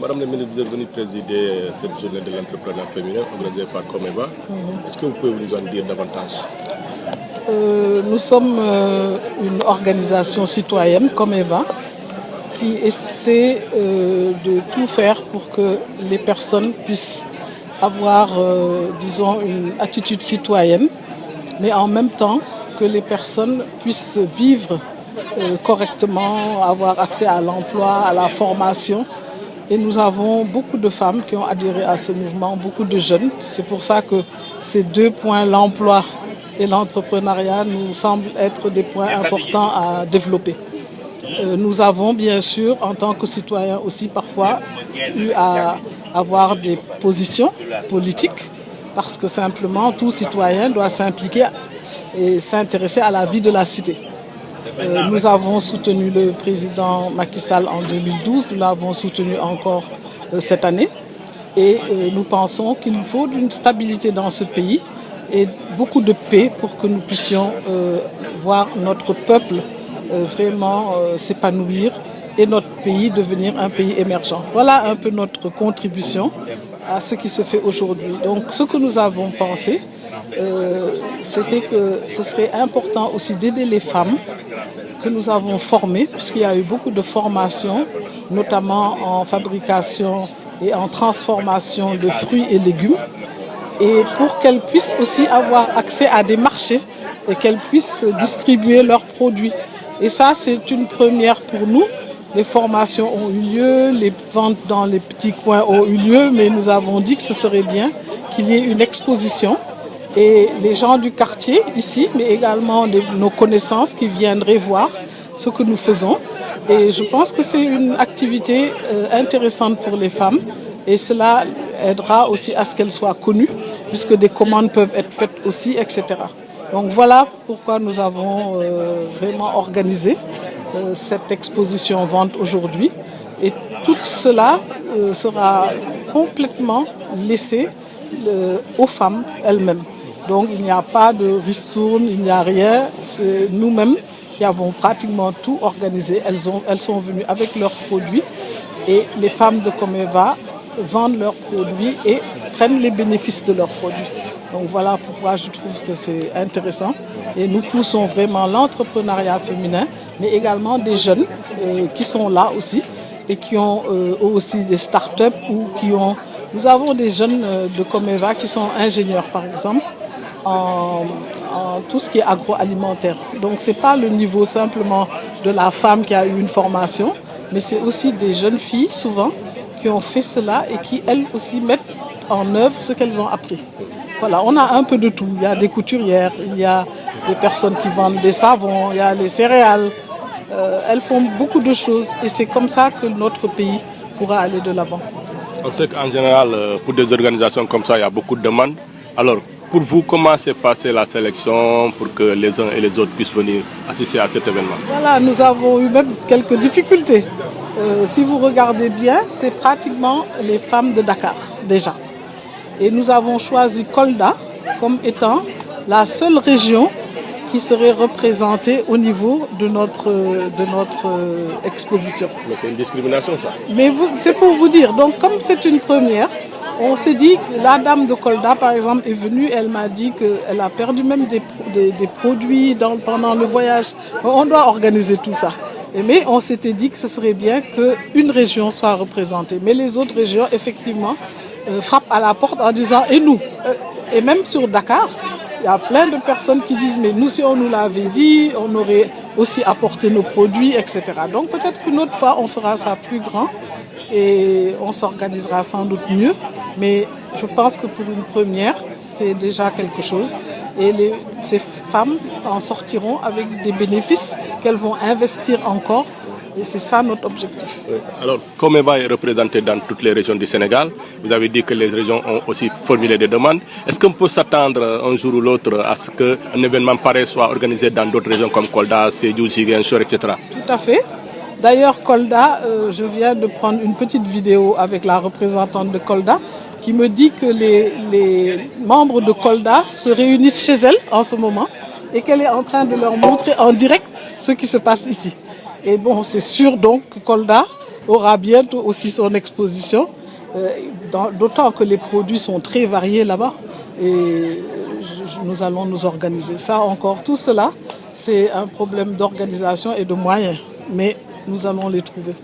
Madame la ministre, vous êtes venue présider cette journée de l'entrepreneur féminin organisée par Comeva. Est-ce que vous pouvez nous en dire davantage? Nous sommes une organisation citoyenne, Comeva, qui essaie de tout faire pour que les personnes puissent avoir, disons, une attitude citoyenne, mais en même temps que les personnes puissent vivre correctement, avoir accès à l'emploi, à la formation. Et nous avons beaucoup de femmes qui ont adhéré à ce mouvement, beaucoup de jeunes. C'est pour ça que ces deux points, l'emploi et l'entrepreneuriat, nous semblent être des points importants à développer. Nous avons bien sûr, en tant que citoyens aussi, parfois eu à avoir des positions politiques, parce que simplement tout citoyen doit s'impliquer et s'intéresser à la vie de la cité. Nous avons soutenu le président Macky Sall en 2012, nous l'avons soutenu encore cette année et nous pensons qu'il faut une stabilité dans ce pays et beaucoup de paix pour que nous puissions voir notre peuple vraiment s'épanouir et notre pays devenir un pays émergent. Voilà un peu notre contribution à ce qui se fait aujourd'hui. Donc ce que nous avons pensé, c'était que ce serait important aussi d'aider les femmes que nous avons formées, puisqu'il y a eu beaucoup de formations, notamment en fabrication et en transformation de fruits et légumes, et pour qu'elles puissent aussi avoir accès à des marchés et qu'elles puissent distribuer leurs produits. Et ça, c'est une première pour nous. Les formations ont eu lieu, les ventes dans les petits coins ont eu lieu, mais nous avons dit que ce serait bien qu'il y ait une exposition. Et les gens du quartier ici, mais également nos connaissances qui viendraient voir ce que nous faisons. Et je pense que c'est une activité intéressante pour les femmes et cela aidera aussi à ce qu'elles soient connues, puisque des commandes peuvent être faites aussi, etc. Donc voilà pourquoi nous avons vraiment organisé cette exposition vente aujourd'hui. Et tout cela sera complètement laissé aux femmes elles-mêmes. Donc il n'y a pas de ristourne, il n'y a rien. C'est nous-mêmes qui avons pratiquement tout organisé. Elles sont venues avec leurs produits et les femmes de Comeva vendent leurs produits et prennent les bénéfices de leurs produits. Donc voilà pourquoi je trouve que c'est intéressant. Et nous poussons vraiment l'entrepreneuriat féminin, mais également des jeunes qui sont là aussi et qui ont aussi des start-up ou qui ont... Nous avons des jeunes de Comeva qui sont ingénieurs par exemple, en tout ce qui est agroalimentaire. Donc ce n'est pas le niveau simplement de la femme qui a eu une formation, mais c'est aussi des jeunes filles souvent qui ont fait cela et qui elles aussi mettent en œuvre ce qu'elles ont appris. Voilà, on a un peu de tout. Il y a des couturières, il y a des personnes qui vendent des savons, il y a les céréales. Elles font beaucoup de choses et c'est comme ça que notre pays pourra aller de l'avant. On sait qu'en général, pour des organisations comme ça, il y a beaucoup de demandes. Alors, pour vous, comment s'est passée la sélection pour que les uns et les autres puissent venir assister à cet événement? Voilà, nous avons eu même quelques difficultés. Si vous regardez bien, c'est pratiquement les femmes de Dakar, déjà. Et nous avons choisi Kolda comme étant la seule région qui serait représentée au niveau de notre exposition. Mais c'est une discrimination, ça. Mais c'est pour vous dire, donc comme c'est une première, on s'est dit que la dame de Kolda, par exemple, est venue, elle m'a dit qu'elle a perdu même des produits pendant le voyage. On doit organiser tout ça. Mais on s'était dit que ce serait bien qu'une région soit représentée. Mais les autres régions, effectivement, frappent à la porte en disant « et nous ?» Et même sur Dakar, il y a plein de personnes qui disent « mais nous, si on nous l'avait dit, on aurait aussi apporté nos produits, etc. » Donc peut-être qu'une autre fois, on fera ça plus grand et on s'organisera sans doute mieux. Mais je pense que pour une première, c'est déjà quelque chose. Et ces femmes en sortiront avec des bénéfices qu'elles vont investir encore. Et c'est ça notre objectif. Oui. Alors, Comeva est représenté dans toutes les régions du Sénégal. Vous avez dit que les régions ont aussi formulé des demandes. Est-ce qu'on peut s'attendre un jour ou l'autre à ce qu'un événement pareil soit organisé dans d'autres régions comme Kolda, Sédhiou, Ziguinchor, etc. Tout à fait. D'ailleurs, Kolda, je viens de prendre une petite vidéo avec la représentante de Kolda qui me dit que les membres de Kolda se réunissent chez elle en ce moment et qu'elle est en train de leur montrer en direct ce qui se passe ici. Et bon, c'est sûr donc que Kolda aura bientôt aussi son exposition, d'autant que les produits sont très variés là-bas et nous allons nous organiser. Ça encore, tout cela, c'est un problème d'organisation et de moyens, mais nous allons les trouver.